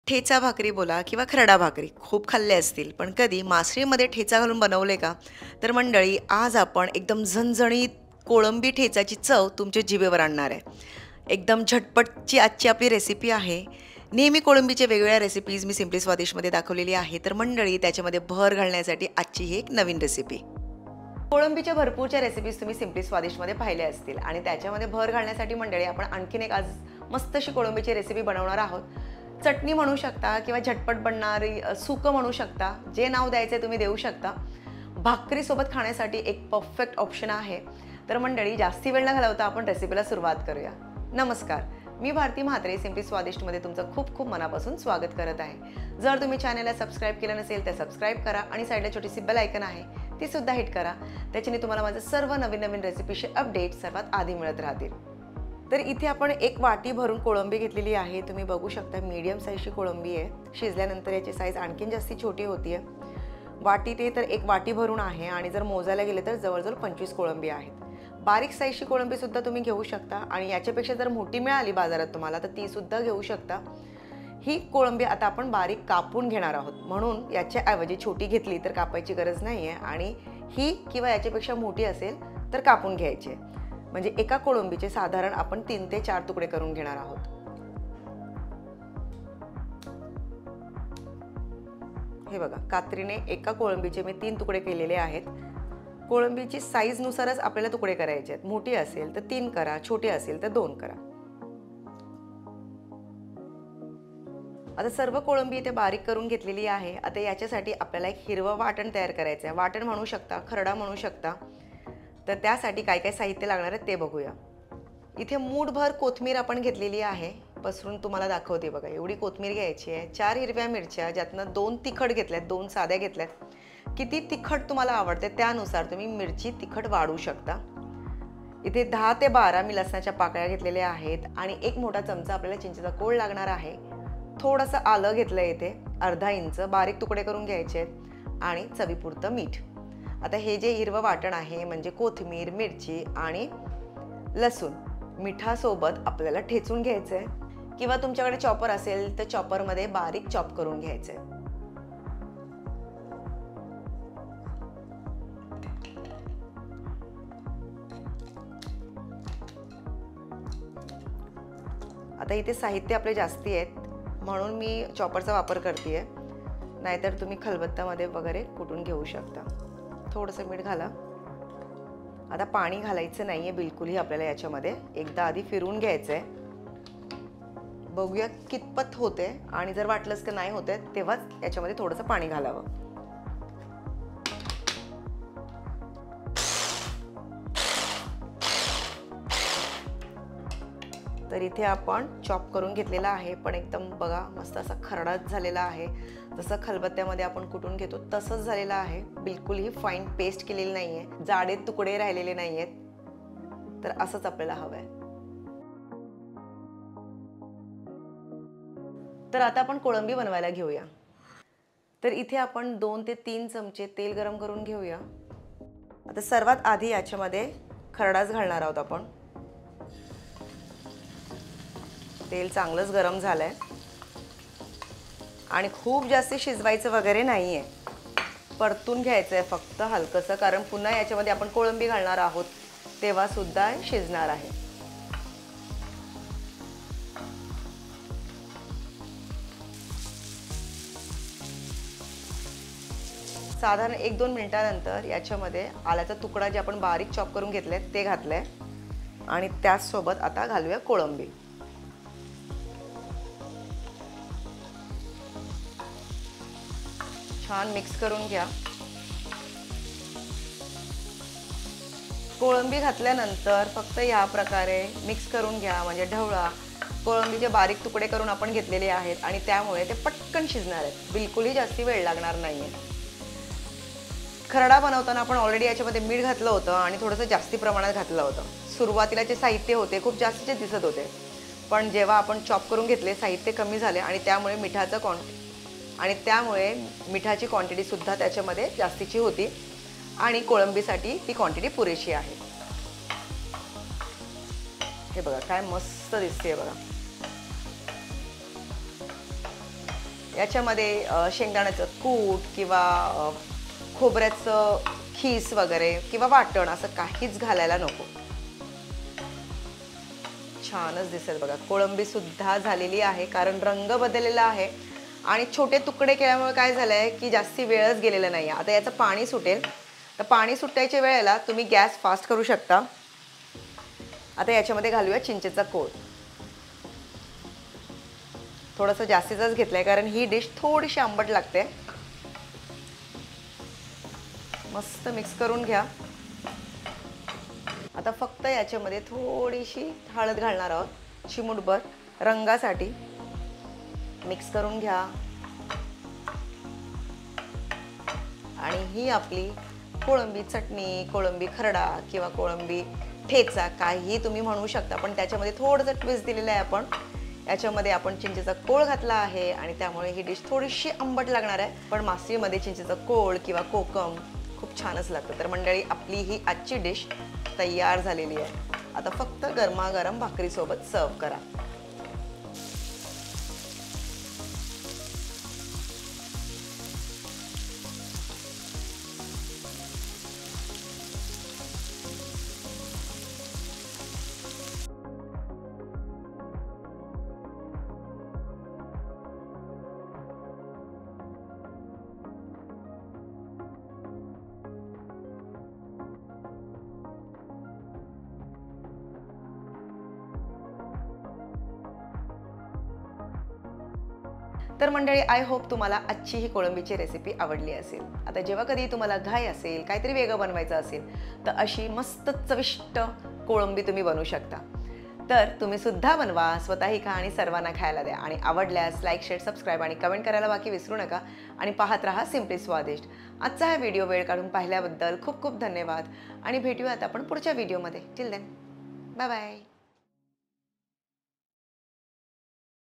ठेचा भाकरी बोला किंवा खरडा भाकरी खूप खाल्ले असतील, पण कधी मासळीमध्ये ठेचा घालून बनवले का? तर मंडळी, आज आपण एकदम झणझणीत कोळंबी ठेचाची चव तुमच्या जिभेवर आणणार आहे. एकदम झटपटची आजची आपली रेसिपी आहे. नेहमी कोळंबीच्या वेगवेगळ्या रेसिपीज मी सिम्पली स्वादिष्टमध्ये दाखवलेली आहे. तर मंडळी, त्याच्यामध्ये भर घालण्यासाठी आजची ही एक नवीन रेसिपी. कोळंबीच्या भरपूरच्या रेसिपीज तुम्ही सिम्पली स्वादिष्टमध्ये पाहिल्या असतील आणि त्याच्यामध्ये भर घालण्यासाठी मंडळी आपण आणखीन एक आज मस्त अशी कोळंबीची रेसिपी बनवणार आहोत. चटणी म्हणू शकता किंवा झटपट बनणारी सुकं म्हणू शकता, जे नाव द्यायचे तुम्ही देऊ शकता. भाकरीसोबत खाण्यासाठी एक परफेक्ट ऑप्शन आहे. तर मंडळी, जास्ती वेळ न घालवता आपण रेसिपीला सुरुवात करूया. नमस्कार, मी भारती म्हात्रे सिम्पली स्वादिष्टमध्ये तुमचं खूप खूप मनापासून स्वागत करत आहे. जर तुम्ही चॅनलला सबस्क्राईब केलं नसेल तर सबस्क्राईब करा आणि साईडला छोटीशी बेल आयकन आहे ती सुद्धा हिट करा. त्याच्याने तुम्हाला माझे सर्व नवीन नवीन रेसिपीचे अपडेट सर्वात आधी मिळत राहतील. तर इथे आपण एक वाटी भरून कोळंबी घेतलेली आहे. तुम्ही बघू शकता मीडियम साईजची कोळंबी आहे. शिजल्यानंतर याची साईज आणखीन जास्ती छोटी होती आहे. वाटी ते तर एक वाटी भरून आहे आणि जर मोजायला गेले तर जवळजवळ 25 कोळंबी आहेत. बारीक साईजची कोळंबी सुद्धा तुम्ही घेऊ शकता आणि याच्यापेक्षा जर मोठी मिळाली बाजारात तुम्हाला तर ती सुद्धा घेऊ शकता. ही कोळंबी आता आपण बारीक कापून घेणार आहोत, म्हणून याच्याऐवजी छोटी घेतली तर कापायची गरज नाही आहे आणि ही किंवा याच्यापेक्षा मोठी असेल तर कापून घ्यायची. म्हणजे एका कोळंबीचे साधारण आपण 3 ते 4 तुकडे करून घेणार आहोत. हे बघा, कात्रीने एका कोळंबीचे मी 3 तुकडे केलेले आहेत. कोळंबीची साईज नुसारच आपल्याला तुकडे करायचे आहेत. मोठी असेल तर 3 करा, छोटी असेल तर 2 करा. आता सर्व कोळंबी इथे बारीक करून घेतलेली आहे. आता याच्यासाठी आपल्याला एक हिरवं वाटण तयार करायचं आहे. वाटण म्हणू शकता, खरडा म्हणू शकता. तर त्यासाठी काय काय साहित्य लागणार आहे ते बघूया. इथे मूठभर कोथिंबीर आपण घेतलेली आहे. पसरून तुम्हाला दाखवते बघा. एवढी कोथिंबीर घ्यायची आहे. 4 हिरव्या मिरच्या, ज्यातनं 2 तिखट घेतल्यात, 2 साध्या घेतल्यात. किती तिखट तुम्हाला आवडते त्यानुसार तुम्ही मिरची तिखट वाढवू शकता. इथे 10 ते 12 मी लसणाच्या पाकळ्या घेतलेल्या आहेत आणि एक मोठा चमचा आपल्याला चिंचेचा कोळ लागणार आहे. थोडंसं आलं घेतलं इथे, अर्धा इंच बारीक तुकडे करून घ्यायचे आहेत आणि चवीपुरतं मीठ. आता हे जे हिरवं वाटण आहे म्हणजे कोथिंबीर, मिरची आणि लसूण मिठासोबत आपल्याला ठेचून घ्यायचं आहे किंवा तुमच्याकडे चॉपर असेल तर चॉपरमध्ये बारीक चॉप करून घ्यायचं आहे. आता इथे साहित्य आपले जास्ती आहेत म्हणून मी चॉपरचा वापर करते. नाहीतर तुम्ही खलबत्त्यामध्ये वगैरे कुटून घेऊ शकता. थोडंसं मीठ घाला. आता पाणी घालायचं नाही आहे बिलकुलही आपल्याला याच्यामध्ये. एकदा आधी फिरवून घ्यायचं आहे. बघूया कितपत होते आणि जर वाटलंच की नाही होते तेव्हाच याच्यामध्ये थोडंसं पाणी घालावं. तर इथे आपण चॉप करून घेतलेला आहे, पण एकदम बघा मस्त असा खरडाच झालेला आहे. जसं खलबत्त्यामध्ये आपण कुटून घेतो तसंच झालेला आहे. बिलकुलही फाईन पेस्ट केलेली नाही आहे, जाडे तुकडे राहिलेले नाही आहेत. तर असंच आपल्याला हवं आहे. तर आता आपण कोळंबी बनवायला घेऊया. तर इथे आपण 2 ते 3 चमचे तेल गरम करून घेऊया. आता सर्वात आधी याच्यामध्ये खरडाच घालणार आहोत आपण. तेल चांगलंच गरम झालंय आणि खूप जास्त शिजवायचं वगैरे नाहीये. परतून घ्यायचं आहे फक्त हलकंसं, कारण पुन्हा याच्यामध्ये आपण कोळंबी घालणार आहोत तेव्हा सुद्धा शिजणार आहे. साधारण 1-2 मिनिटानंतर याच्यामध्ये आल्याचा तुकडा जे आपण बारीक चॉप करून घेतलाय ते घातलंय आणि त्याचसोबत आता घालूया कोळंबी. छान मिक्स करून घ्या. कोळंबी घातल्यानंतर फक्त या प्रकारे मिक्स करून घ्या, म्हणजे ढवळा. कोळंबीचे बारीक तुकडे करून आपण घेतलेले आहेत आणि त्यामुळे ते पटकन शिजणार आहेत. बिलकुलही जास्ती वेळ लागणार नाहीये. खरडा बनवताना आपण ऑलरेडी याच्यामध्ये मीठ घातलं होतं आणि थोडंसं जास्ती प्रमाणात घातलं होतं. सुरुवातीला जे साहित्य होते खूप जास्तीचे दिसत होते, पण जेव्हा आपण चॉप करून घेतले साहित्य कमी झाले आणि त्यामुळे मिठाची क्वांटिटी सुद्धा त्याच्यामध्ये जास्तीची होती आणि कोळंबीसाठी ती क्वांटिटी पुरेशी आहे. हे बघा काय मस्त दिसते बघा. याच्यामध्ये शेंगदाण्याचं कूट किंवा खोबऱ्याचं खीस वगैरे किंवा वाटण असं काहीच घालायला नको. छानच दिसेल बघा. कोळंबी सुद्धा झालेली आहे कारण रंग बदललेला आहे आणि छोटे तुकडे केल्यामुळे काय झालंय की जास्ती वेळच गेलेला नाही. आता याचं पाणी सुटेल, तर पाणी सुटायच्या वेळेला तुम्ही गॅस फास्ट करू शकता. आता याच्यामध्ये घालूया चिंचेचा कोळ. थोडंसं जास्तीचाच घेतलंय कारण ही डिश थोडीशी आंबट लागते. मस्त मिक्स करून घ्या. आता फक्त याच्यामध्ये थोडीशी हळद घालणार आहोत, चिमूटभर रंगासाठी. मिक्स करून घ्या आणि ही आपली कोळंबी चटणी, कोळंबी खरडा किंवा कोळंबी ठेचा काही तुम्ही म्हणू शकता, पण त्याच्यामध्ये थोडंसं ट्विस्ट दिलेलं आहे आपण. याच्यामध्ये आपण चिंचेचा कोळ घातला आहे आणि त्यामुळे ही डिश थोडीशी आंबट लागणार आहे, पण मासळीमध्ये चिंचेचा कोळ किंवा कोकम खूप छानच लागतं. तर मंडळी, आपली ही आजची डिश तयार झालेली आहे. आता फक्त गरमागरम भाकरीसोबत सर्व करा. तर मंडळी, आय होप तुम्हाला आजची ही कोळंबीची रेसिपी आवडली असेल. आता जेव्हा कधी तुम्हाला घाई असेल, काहीतरी वेगळं बनवायचं असेल, तर अशी मस्त चविष्ट कोळंबी तुम्ही बनवू शकता. तर तुम्ही सुद्धा बनवा, स्वतःही खा आणि सर्वांना खायला द्या. आणि आवडल्यास लाईक, शेअर, सबस्क्राईब आणि कमेंट करायला बाकी विसरू नका. आणि पाहत रहा सिम्पली स्वादिष्ट. आजचा हा व्हिडिओ वेळ काढून पाहिल्याबद्दल खूप खूप धन्यवाद आणि भेटूयात आपण पुढच्या व्हिडिओमध्ये. Till then, bye bye.